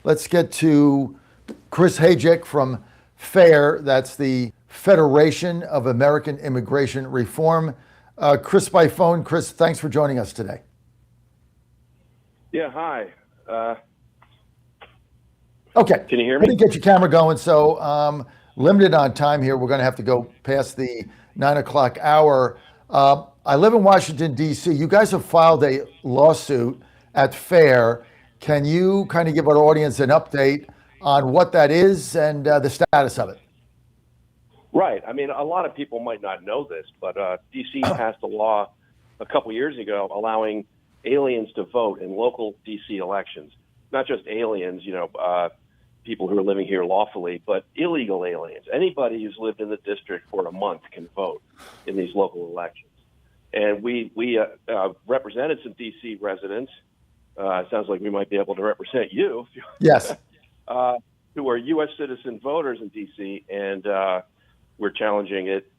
Let's get to Chris Hajec from FAIR. That's the Federation of American Immigration Reform. Chris by phone. Chris, thanks for joining us today. Yeah, hi. Okay. Can you hear me? Let me get your camera going. So limited on time here. We're going to have to go past the 9 o'clock hour. I live in Washington, D.C. You guys have filed a lawsuit at FAIR. Can you kind of give our audience an update on what that is and the status of it? Right. I mean, a lot of people might not know this, but D.C. passed a law a couple years ago allowing aliens to vote in local D.C. elections. Not just aliens, people who are living here lawfully, but illegal aliens. Anybody who's lived in the district for a month can vote in these local elections. And we represented some D.C. residents. Sounds like we might be able to represent you. Yes. Who are U.S. citizen voters in D.C., and we're challenging it,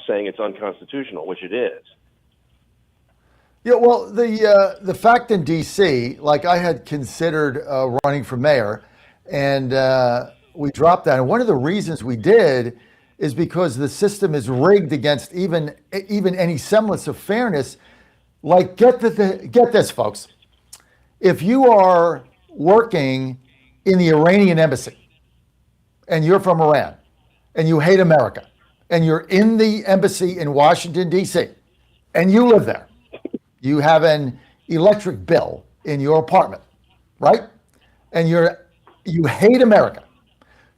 saying it's unconstitutional, which it is. Yeah, well, the fact in D.C., like I had considered running for mayor, and we dropped that. And one of the reasons we did is because the system is rigged against even any semblance of fairness. Like, get this, folks. If you are working in the Iranian embassy and you're from Iran and you hate America and you're in the embassy in Washington, D.C., and you live there, you have an electric bill in your apartment, right? And you hate America.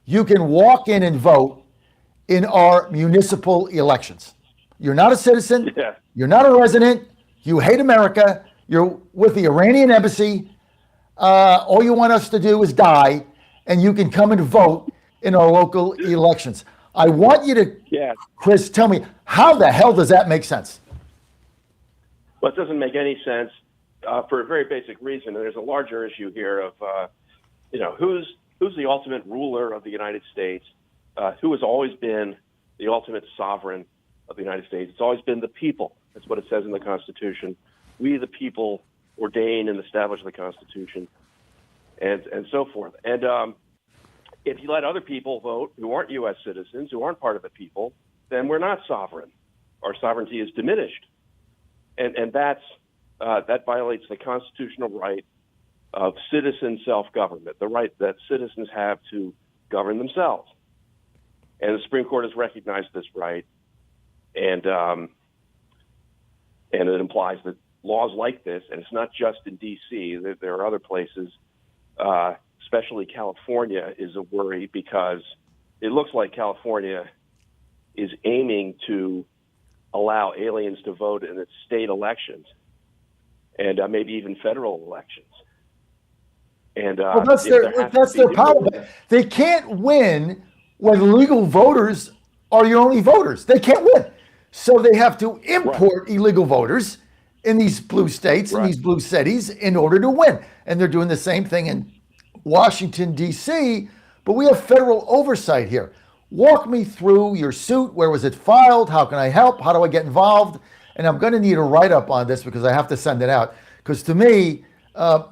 You can walk in and vote in our municipal elections. You're not a citizen. Yeah. You're not a resident. You hate America. You're with the Iranian embassy. All you want us to do is die, and you can come and vote in our local elections. I want you to, Chris, tell me, how the hell does that make sense? Well, it doesn't make any sense for a very basic reason. And there's a larger issue here of, who's the ultimate ruler of the United States, who has always been the ultimate sovereign of the United States. It's always been the people. That's what it says in the Constitution. We, the people, ordain and establish the Constitution, and so forth. And if you let other people vote who aren't U.S. citizens, who aren't part of the people, then we're not sovereign. Our sovereignty is diminished. And that violates the constitutional right of citizen self-government, the right that citizens have to govern themselves. And the Supreme Court has recognized this right, and it implies that laws like this, and it's not just in D.C., there are other places, especially California is a worry because it looks like California is aiming to allow aliens to vote in its state elections and maybe even federal elections. And well, that's their power. They can't win when legal voters are your only voters. They can't win. So they have to import illegal voters in these blue states, in these blue cities, in order to win. And they're doing the same thing in Washington, D.C., but we have federal oversight here. Walk me through your suit. Where was it filed? How can I help? How do I get involved? And I'm going to need a write-up on this because I have to send it out. Because to me,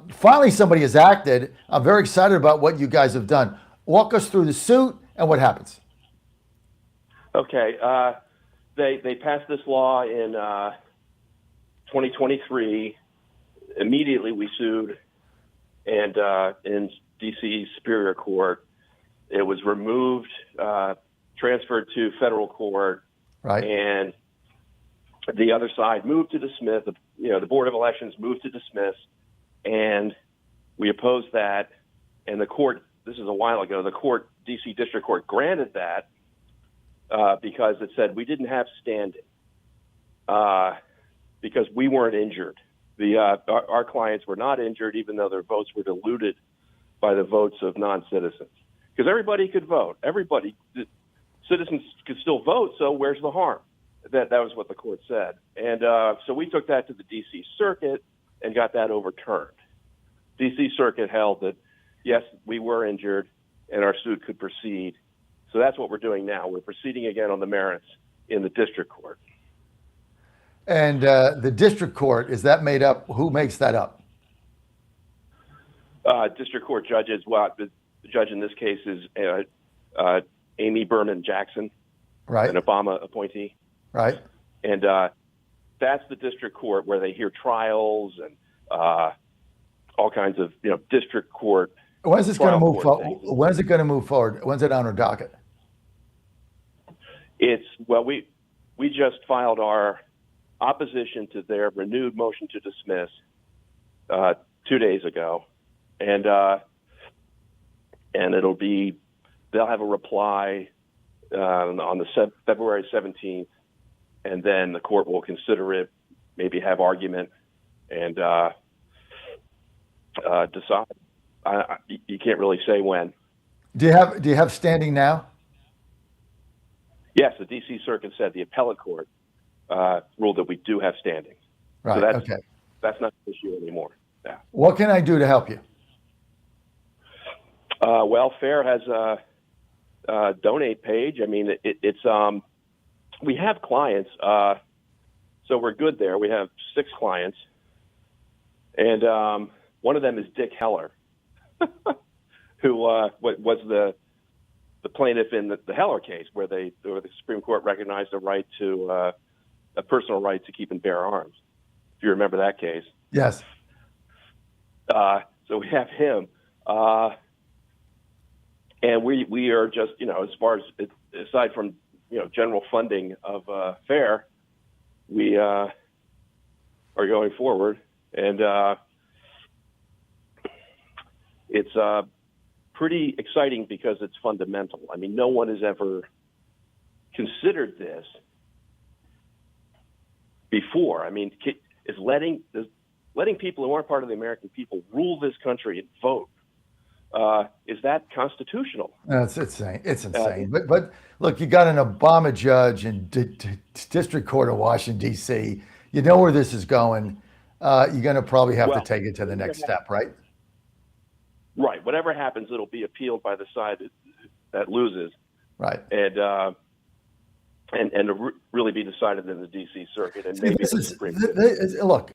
finally somebody has acted. I'm very excited about what you guys have done. Walk us through the suit and what happens. Okay. They passed this law in 2023. Immediately we sued, and in D.C. Superior Court, it was removed, transferred to federal court, right? And the other side moved to dismiss. The Board of Elections moved to dismiss, and we opposed that. And the court, this is a while ago, the court, D.C. District Court, granted that because it said we didn't have standing because we weren't injured. Our clients were not injured, even though their votes were diluted by the votes of non-citizens. Because everybody could vote. Citizens could still vote, so where's the harm? That was what the court said. And so we took that to the D.C. Circuit and got that overturned. D.C. Circuit held that, yes, we were injured and our suit could proceed. So that's what we're doing now. We're proceeding again on the merits in the district court. And the district court, is that made up? Who makes that up? District court judges. Well, the judge in this case is Amy Berman Jackson, Right. an Obama appointee. Right. And that's the district court where they hear trials and all kinds of, district court. When is this going to trial move court forward? things. When is it going to move forward? When's it on our docket? We just filed our opposition to their renewed motion to dismiss 2 days ago, and they'll have a reply on the February 17th, and then the court will consider it, maybe have argument, and decide. You can't really say when. Do you have standing now? Yes, the D.C. Circuit said the appellate court ruled that we do have standing. Right. So Okay. That's not an issue anymore. Yeah. What can I do to help you? Well, FAIR has a donate page. I mean, it's we have clients, so we're good there. We have 6 clients, and one of them is Dick Heller, who was the plaintiff in the Heller case, where the Supreme Court recognized a personal right to keep and bear arms. If you remember that case. Yes. So we have him, and we are just, as far as aside from general funding of FAIR, we are going forward, and it's pretty exciting because it's fundamental. I mean, no one has ever considered this before. I mean, is letting people who aren't part of the American people rule this country and vote. Is that constitutional? It's insane. It's insane. But look, you got an Obama judge in District Court of Washington, D.C. You know where this is going. You're going to probably have to take it to the next step, right? Right. Whatever happens, it'll be appealed by the side that loses. Right. And really be decided in the D.C. Circuit and maybe the Supreme Court. Look,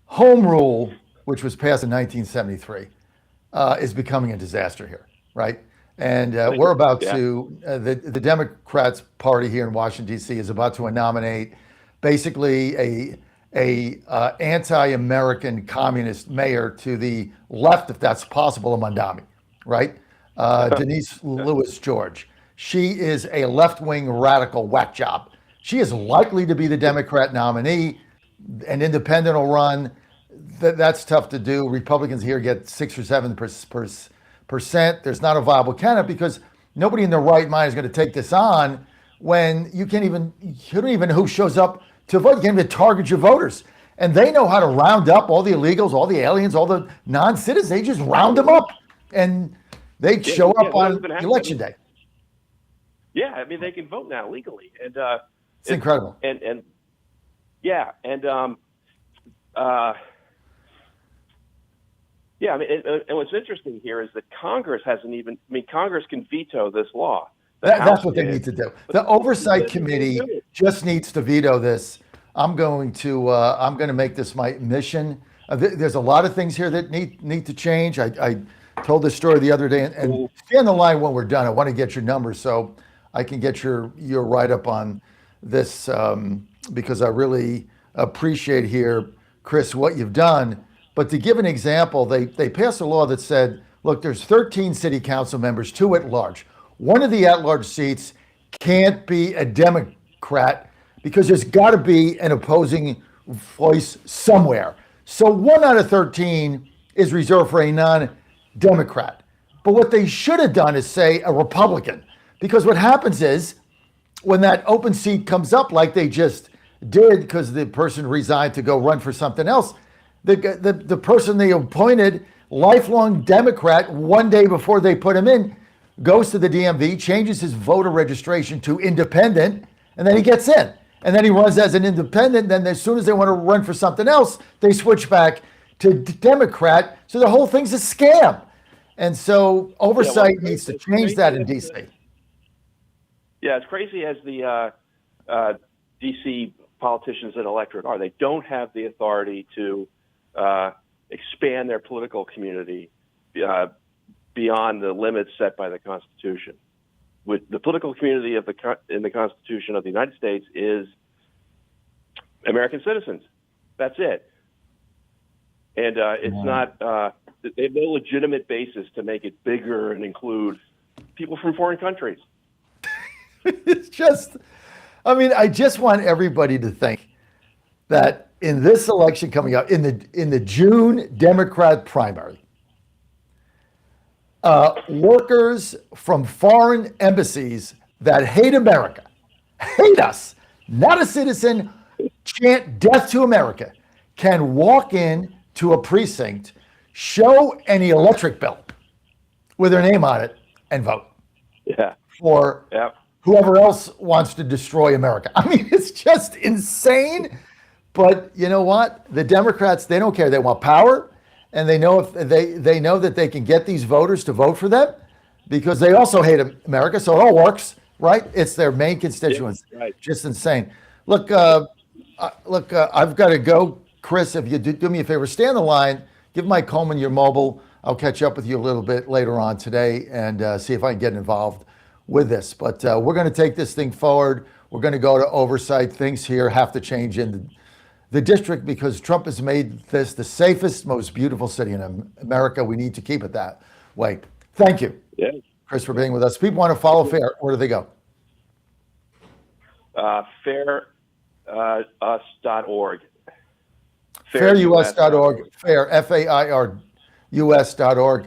home rule, which was passed in 1973, is becoming a disaster here, right? And we're about to, the Democrats party here in Washington, D.C. is about to nominate basically a anti-American communist mayor to the left, if that's possible, of Mondami, right? Denise Lewis George. She is a left-wing radical whack job. She is likely to be the Democrat nominee. An independent will run. That's tough to do. Republicans here get 6 or 7%. There's not a viable candidate because nobody in their right mind is going to take this on when you don't even know who shows up to vote. You can't even target your voters. And they know how to round up all the illegals, all the aliens, all the non-citizens. They just round them up and they show up on election day. Yeah, I mean, they can vote now legally. And it's incredible. And what's interesting here is that Congress Congress can veto this law. That's what they need to do. The Oversight Committee just needs to veto this. I'm going to make this my mission. There's a lot of things here that need to change. I told this story the other day, and stay on the line when we're done. I want to get your numbers so I can get your write-up on this because I really appreciate here, Chris, what you've done. But to give an example, they passed a law that said, look, there's 13 city council members, 2 at large. One of the at-large seats can't be a Democrat because there's got to be an opposing voice somewhere. So 1 out of 13 is reserved for a non-Democrat. But what they should have done is say a Republican, because what happens is when that open seat comes up, like they just did, because the person resigned to go run for something else, the person they appointed, lifelong Democrat, one day before they put him in, goes to the DMV, changes his voter registration to independent, and then he gets in. And then he runs as an independent. Then as soon as they want to run for something else, they switch back to Democrat. So the whole thing's a scam. And so oversight needs to change that in D.C. Yeah, as crazy as the D.C. politicians and electorate are, they don't have the authority to expand their political community beyond the limits set by the Constitution. With the political community in the Constitution of the United States is American citizens. That's it. And it's not, they have no legitimate basis to make it bigger and include people from foreign countries. It's just, I mean, I just want everybody to think that in this election coming up, in the June Democrat primary, workers from foreign embassies that hate America, hate us, not a citizen, chant death to America, can walk in to a precinct, show any electric bill with their name on it, and vote. Yeah. For whoever else wants to destroy America. I mean, it's just insane. But you know what? The Democrats, they don't care. They want power, and they know if they know that they can get these voters to vote for them because they also hate America. So it all works, right? It's their main constituents. Yeah, right. Just insane. Look, I've got to go. Chris, if you do me a favor, stay on the line. Give Mike Coleman your mobile. I'll catch up with you a little bit later on today and see if I can get involved with this. But we're going to take this thing forward. We're going to go to oversight. Things here have to change in the district because Trump has made this the safest, most beautiful city in America. We need to keep it that way. Thank you, Chris, for being with us. People want to follow FAIR. Where do they go? Fairus.org. Fairus.org. Fair, FAIR US.org.